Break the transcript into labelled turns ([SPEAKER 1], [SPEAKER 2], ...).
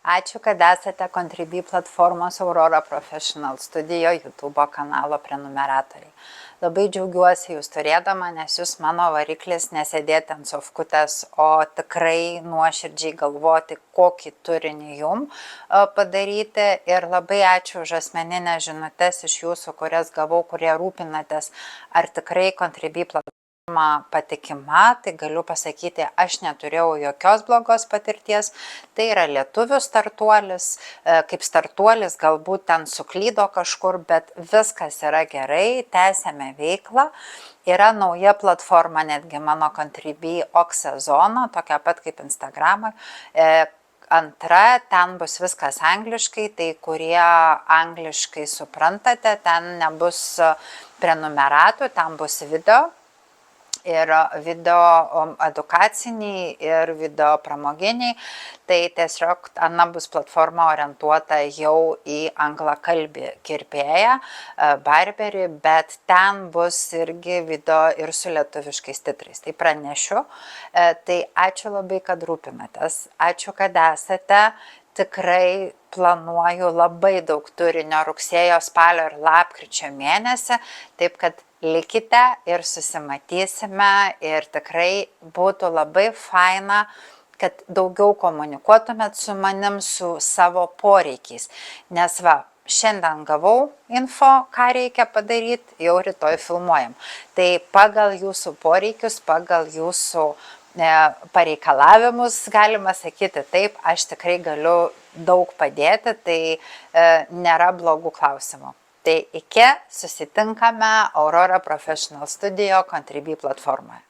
[SPEAKER 1] Ačiū, kad esate Contribui platformos Aurora Professional Studio YouTube kanalo prenumeratoriai. Labai džiaugiuosi jūs turėdama, nes jūs mano variklis nesėdėti ant sofkutės, o tikrai nuoširdžiai galvoti, kokį turinį jum padaryti. Ir labai ačiū už asmeninės žinutes iš jūsų, kurias gavau, kurie rūpinatės, ar tikrai Contribui platforma patikima. Tai galiu pasakyti, aš neturėjau jokios blogos patirties. Tai yra lietuvių startuolis, kaip startuolis galbūt ten suklydo kažkur, bet viskas yra gerai, tęsiame veiklą. Yra nauja platforma, netgi mano Contribui Oxe Zona, tokia pat kaip Instagram'o. Antra, ten bus viskas angliškai, tai kurie angliškai suprantate, ten nebus prenumeratų, ten bus video. Ir video edukaciniai, ir video pramoginiai. Tai tiesiog Ana bus platforma orientuota jau į anglakalbį kirpėją, barberį, bet ten bus irgi video ir su lietuviškais titrais. Tai pranešiu. Tai ačiū labai, kad rūpinatės. Ačiū, kad esate. Tikrai planuoju labai daug turinio rugsėjo, spalio ir lapkričio mėnesį, taip kad likite ir susimatysime ir tikrai būtų labai faina, kad daugiau komunikuotumėt su manim, su savo poreikiais. Nes šiandien gavau info, ką reikia padaryti, jau rytoj filmuojam. Tai pagal jūsų poreikius, pagal jūsų pareikalavimus, galima sakyti taip, aš tikrai galiu daug padėti, tai nėra blogų klausimų. Tai iki susitinkame Aurora Professional Studio Contribui platformoje.